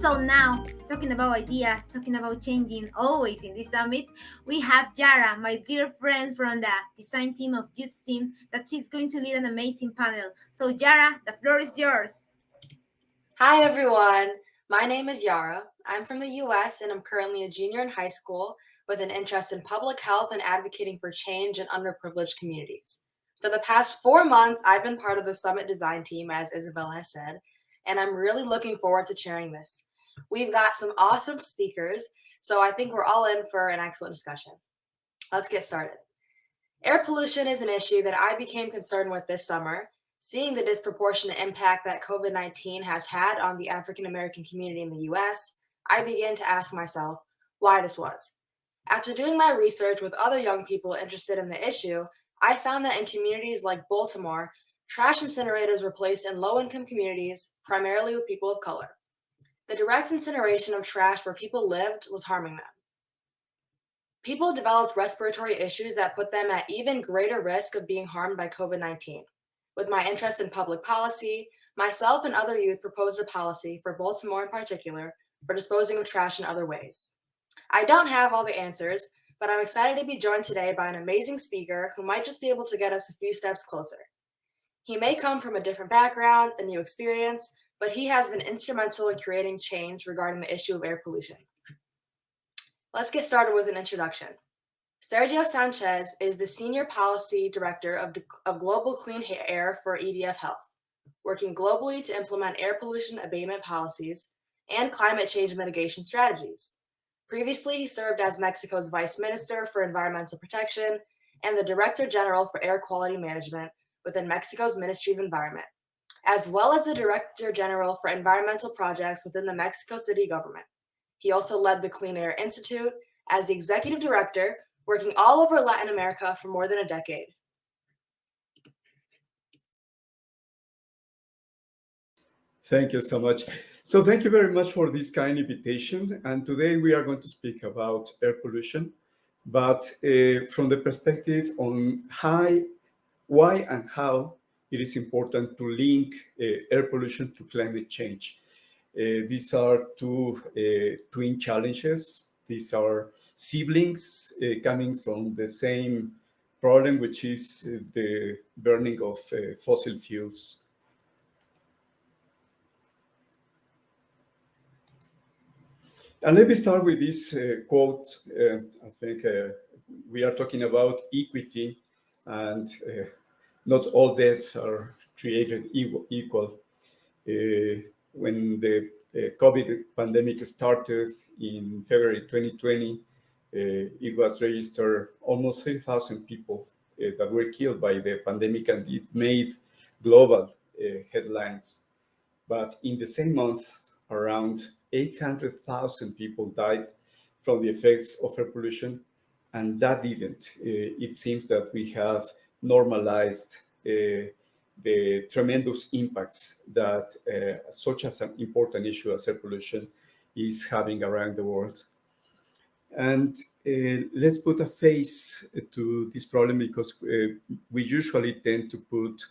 So now, talking about ideas, talking about changing, always in this summit, we have Yara, my dear friend from the design team of Youth Team, that she's going to lead an amazing panel. So Yara, the floor is yours. Hi, everyone. My name is Yara. I'm from the US and I'm currently a junior in high school with an interest in public health and advocating for change in underprivileged communities. For the past 4 months, I've been part of the Summit Design team, as Isabel has said, and I'm really looking forward to sharing this. We've got some awesome speakers, so I think we're all in for an excellent discussion. Let's get started. Air pollution is an issue that I became concerned with this summer, seeing the disproportionate impact that COVID 19 has had on the African American community in the US. I began to ask myself why this was. After doing my research with other young people interested in the issue, I found that in communities like Baltimore, trash incinerators were placed in low income communities, primarily with people of color. The direct incineration of trash where people lived was harming them. People developed respiratory issues that put them at even greater risk of being harmed by COVID 19. With my interest in public policy, myself and other youth proposed a policy, for Baltimore in particular, for disposing of trash in other ways. I don't have all the answers, but I'm excited to be joined today by an amazing speaker who might just be able to get us a few steps closer. He may come from a different background, a new experience, but he has been instrumental in creating change regarding the issue of air pollution. Let's get started with an introduction. Sergio Sanchez is the Senior Policy Director of Global Clean Air for EDF Health, working globally to implement air pollution abatement policies and climate change mitigation strategies. Previously, he served as Mexico's Vice Minister for Environmental Protection and the Director General for Air Quality Management within Mexico's Ministry of Environment, as well as the Director General for Environmental Projects within the Mexico City government. He also led the Clean Air Institute as the Executive Director, working all over Latin America for more than a decade. Thank you so much. So thank you very much for this kind invitation. And today we are going to speak about air pollution, but from the perspective on why and how it is important to link air pollution to climate change. These are two twin challenges. These are siblings coming from the same problem, which is the burning of fossil fuels. And let me start with this quote. I think we are talking about equity, and not all deaths are created equal. When the COVID pandemic started in February 2020, it was registered almost 3,000 people that were killed by the pandemic, and it made global headlines. But in the same month, around 800,000 people died from the effects of air pollution, and that didn't. It seems that we have normalized the tremendous impacts that such as an important issue as air pollution is having around the world. And let's put a face to this problem, because we usually tend to put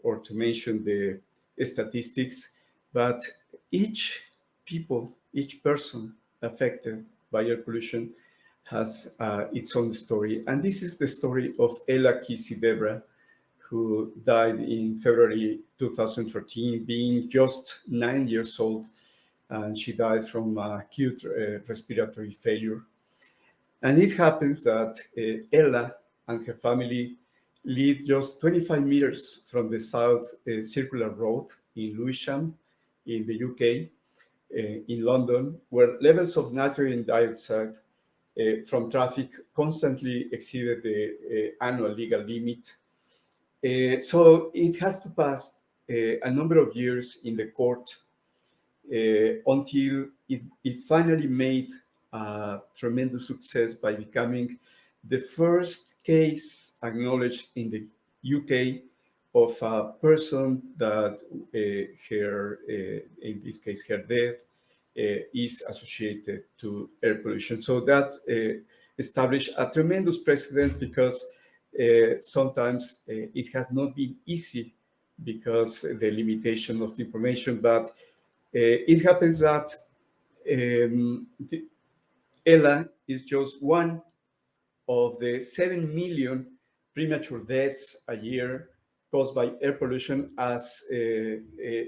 or to mention the statistics, but each person affected by air pollution has its own story. And this is the story of Ella Kisi Debra, who died in February 2013, being just 9 years old, and she died from acute respiratory failure. And it happens that Ella and her family live just 25 meters from the South Circular Road in Lewisham, in the UK, in London, where levels of nitrogen dioxide from traffic constantly exceeded the annual legal limit. So it has to pass a number of years in the court until it finally made a tremendous success by becoming the first case acknowledged in the UK of a person that in this case, her death is associated to air pollution. So that established a tremendous precedent, because sometimes it has not been easy because the limitation of information, but It happens that Ella is just one of the 7 million premature deaths a year caused by air pollution as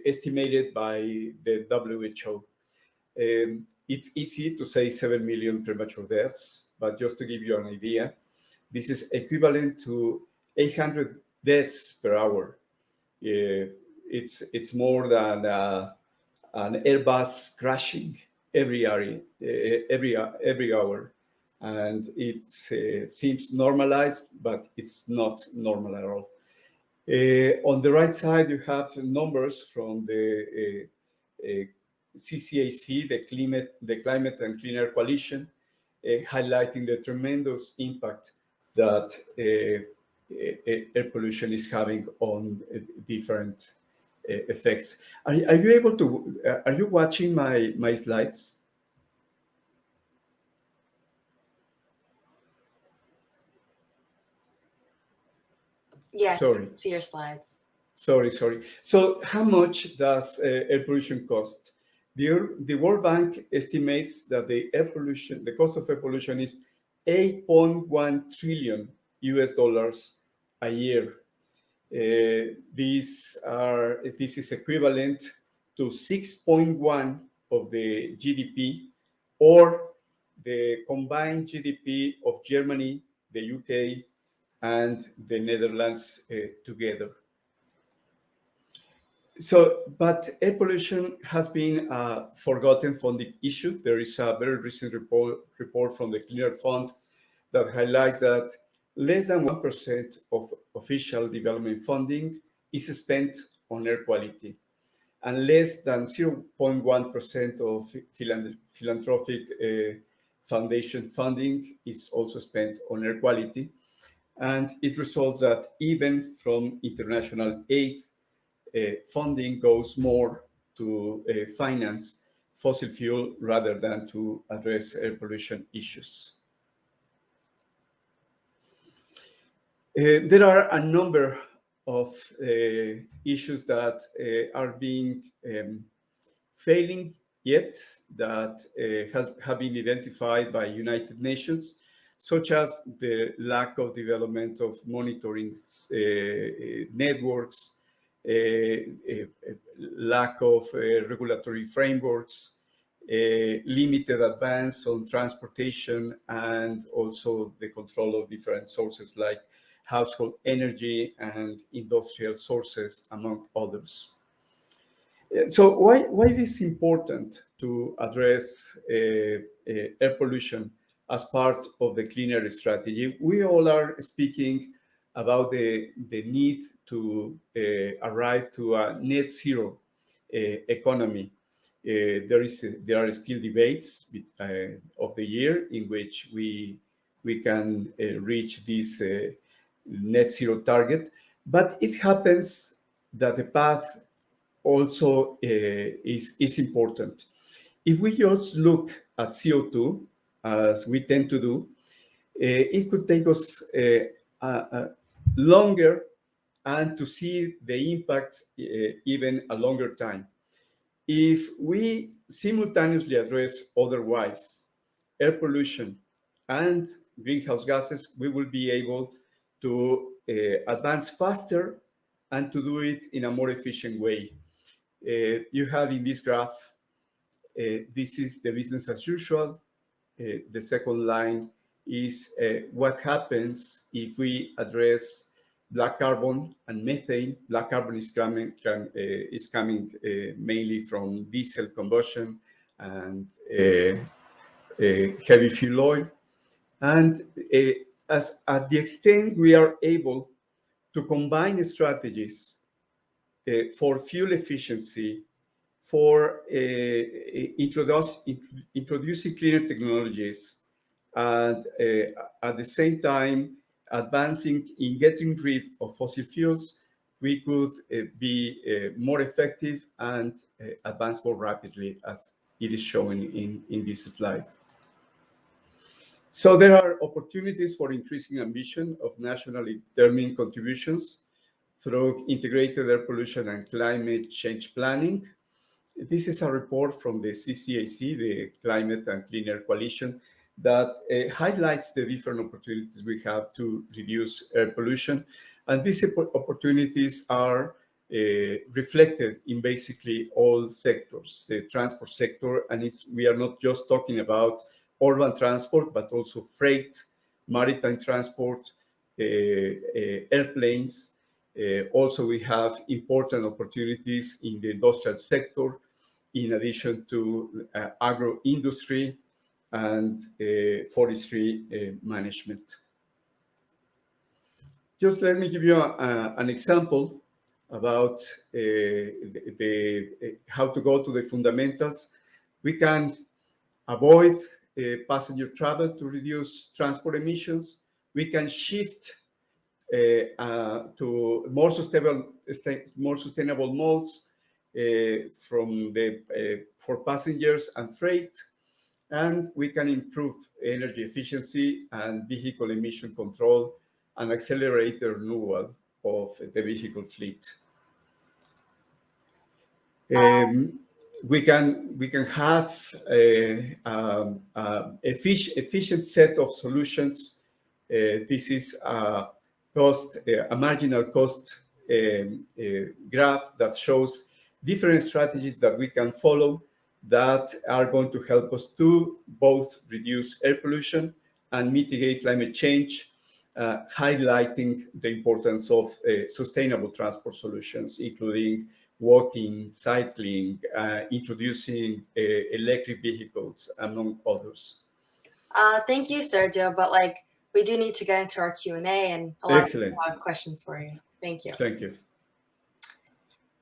estimated by the WHO. It's easy to say 7 million premature deaths, but just to give you an idea, this is equivalent to 800 deaths per hour. It's more than an Airbus crashing every hour, and it seems normalized, but it's not normal at all. On the right side, you have numbers from the CCAC, the Climate and Clean Air Coalition, highlighting the tremendous impact that air pollution is having on different effects. Are you able to? Are you watching my slides? Yes, Sorry. see your slides. Sorry. So how much does air pollution cost? The World Bank estimates that the cost of air pollution is $8.1 trillion a year. This is equivalent to 6.1 of the GDP, or the combined GDP of Germany, the UK, and the Netherlands together. So, but air pollution has been a forgotten funding issue. There is a very recent report from the Clean Air Fund that highlights that less than 1% of official development funding is spent on air quality, and less than 0.1% of philanthropic foundation funding is also spent on air quality. And it results that even from international aid, funding goes more to finance fossil fuel rather than to address air pollution issues. There are a number of issues that are being failing yet, that have been identified by United Nations, such as the lack of development of monitoring networks, lack of regulatory frameworks, limited advance on transportation, and also the control of different sources like household energy and industrial sources, among others. So why it is important to address air pollution as part of the clean air strategy? We all are speaking about the need to arrive to a net zero economy. There are still debates of the year in which we can reach this net zero target, but it happens that the path also is important. If we just look at CO2, as we tend to do, it could take us longer, and to see the impact even a longer time. If we simultaneously address otherwise air pollution and greenhouse gases, we will be able to advance faster and to do it in a more efficient way. You have in this graph, this is the business as usual. The second line is what happens if we address black carbon and methane. Black carbon is coming mainly from diesel combustion and heavy fuel oil. And as at the extent we are able to combine strategies for fuel efficiency, for introducing cleaner technologies, and at the same time advancing in getting rid of fossil fuels, we could be more effective and advance more rapidly, as it is shown in this slide. So there are opportunities for increasing ambition of nationally determined contributions through integrated air pollution and climate change planning, This is a report from the CCAC, the Climate and Clean Air Coalition, that highlights the different opportunities we have to reduce air pollution. And these opportunities are reflected in basically all sectors, the transport sector, and we are not just talking about urban transport, but also freight, maritime transport, airplanes. Also, we have important opportunities in the industrial sector, in addition to agro industry and forestry management. Just let me give you an example about how to go to the fundamentals. We can avoid passenger travel to reduce transport emissions. We can shift to more sustainable modes for passengers and freight, and we can improve energy efficiency and vehicle emission control and accelerate the renewal of the vehicle fleet. We can have efficient set of solutions. This is a marginal cost graph that shows different strategies that we can follow that are going to help us to both reduce air pollution and mitigate climate change, highlighting the importance of sustainable transport solutions, including walking, cycling, introducing electric vehicles, among others. Thank you, Sergio. But we do need to get into our Q&A, and a lot of questions for you. Thank you. Thank you.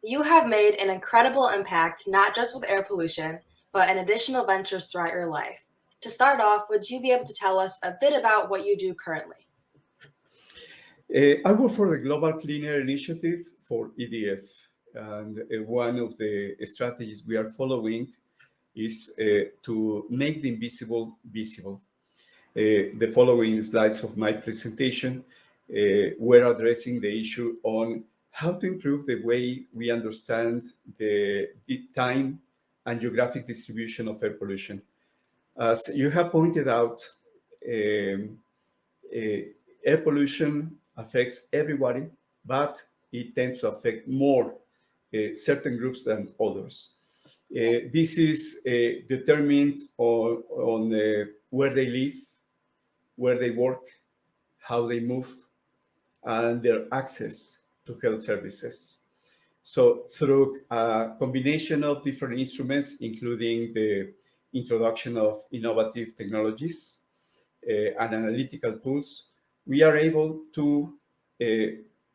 You have made an incredible impact, not just with air pollution, but in additional ventures throughout your life. To start off, would you be able to tell us a bit about what you do currently? I work for the Global Clean Air Initiative for EDF. And one of the strategies we are following is to make the invisible visible. The following slides of my presentation, we're addressing the issue on how to improve the way we understand the time and geographic distribution of air pollution. As you have pointed out, air pollution affects everybody, but it tends to affect more certain groups than others. This is determined on where they live, where they work, how they move, and their access to health services. So through a combination of different instruments, including the introduction of innovative technologies and analytical tools, we are able to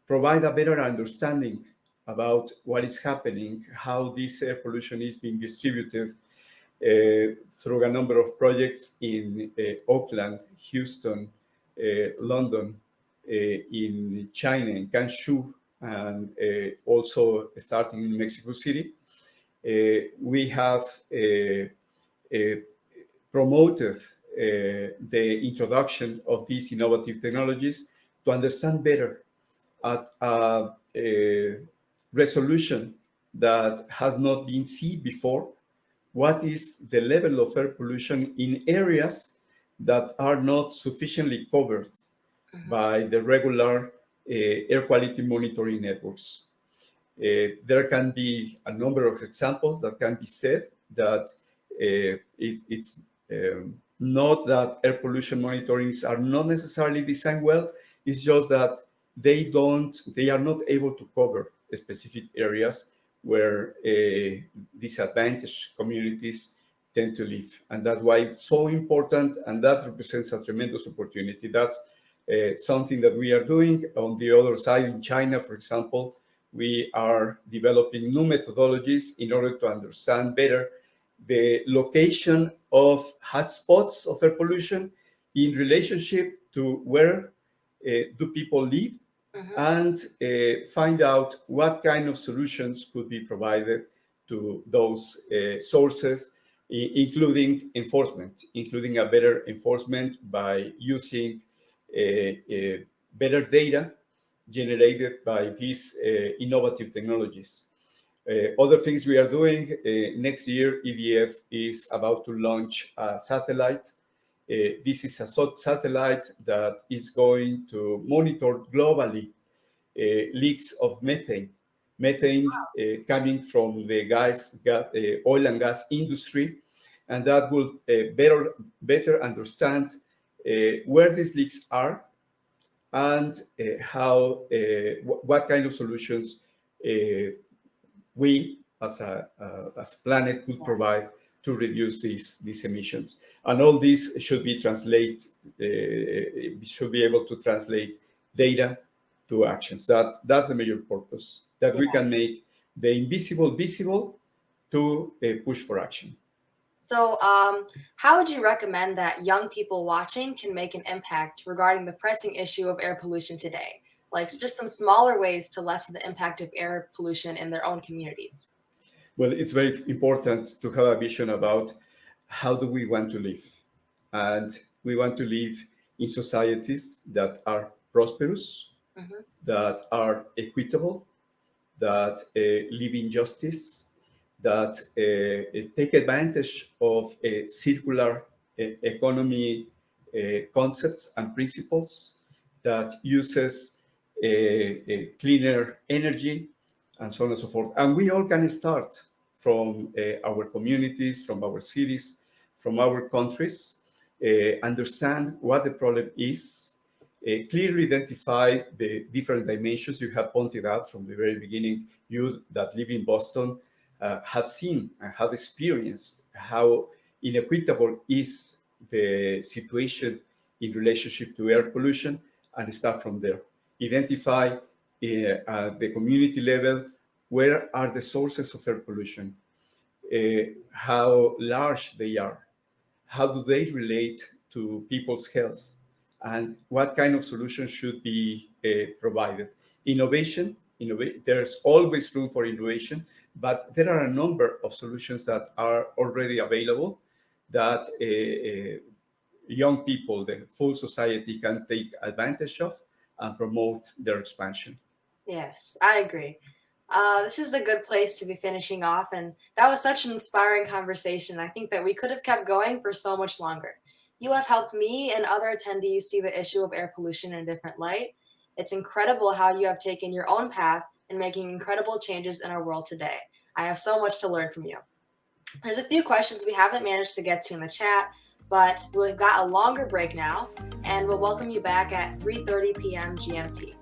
provide a better understanding about what is happening, how this air pollution is being distributed through a number of projects in Auckland, Houston, London, in China, in Guangzhou, and also starting in Mexico City. We have promoted the introduction of these innovative technologies to understand better at a resolution that has not been seen before what is the level of air pollution in areas that are not sufficiently covered by the regular air quality monitoring networks. There can be a number of examples that can be said that it's not that air pollution monitorings are not necessarily designed well, it's just that they are not able to cover specific areas where disadvantaged communities tend to live. And that's why it's so important, and that represents a tremendous opportunity. That's something that we are doing. On the other side, in China, for example, we are developing new methodologies in order to understand better the location of hotspots of air pollution in relationship to where do people live, and find out what kind of solutions could be provided to those sources, including enforcement, including a better enforcement by using better data generated by these innovative technologies. Other things we are doing, next year, EDF is about to launch a satellite. This is a satellite that is going to monitor globally leaks of methane. Methane coming from the oil and gas industry, and that will better understand where these leaks are and how what kind of solutions we as a planet could provide to reduce these emissions. And all this should be should be able to translate data to actions. That's the major purpose, that we can make the invisible visible to push for action. So, how would you recommend that young people watching can make an impact regarding the pressing issue of air pollution today? Like just some smaller ways to lessen the impact of air pollution in their own communities. Well, it's very important to have a vision about how do we want to live. And we want to live in societies that are prosperous, that are equitable, that live in justice, that take advantage of circular economy concepts and principles, that uses cleaner energy, and so on and so forth. And we all can start from our communities, from our cities, from our countries, understand what the problem is, clearly identify the different dimensions you have pointed out from the very beginning. You that live in Boston have seen and have experienced how inequitable is the situation in relationship to air pollution, and start from there. Identify at the community level, where are the sources of air pollution, how large they are, how do they relate to people's health, and what kind of solutions should be provided. Innovation, there's always room for innovation, but there are a number of solutions that are already available that young people, the full society, can take advantage of and promote their expansion. Yes, I agree. This is a good place to be finishing off, and that was such an inspiring conversation. I think that we could have kept going for so much longer. You have helped me and other attendees see the issue of air pollution in a different light. It's incredible how you have taken your own path and making incredible changes in our world today. I have so much to learn from you. There's a few questions we haven't managed to get to in the chat, but we've got a longer break now, and we'll welcome you back at 3:30 p.m. GMT.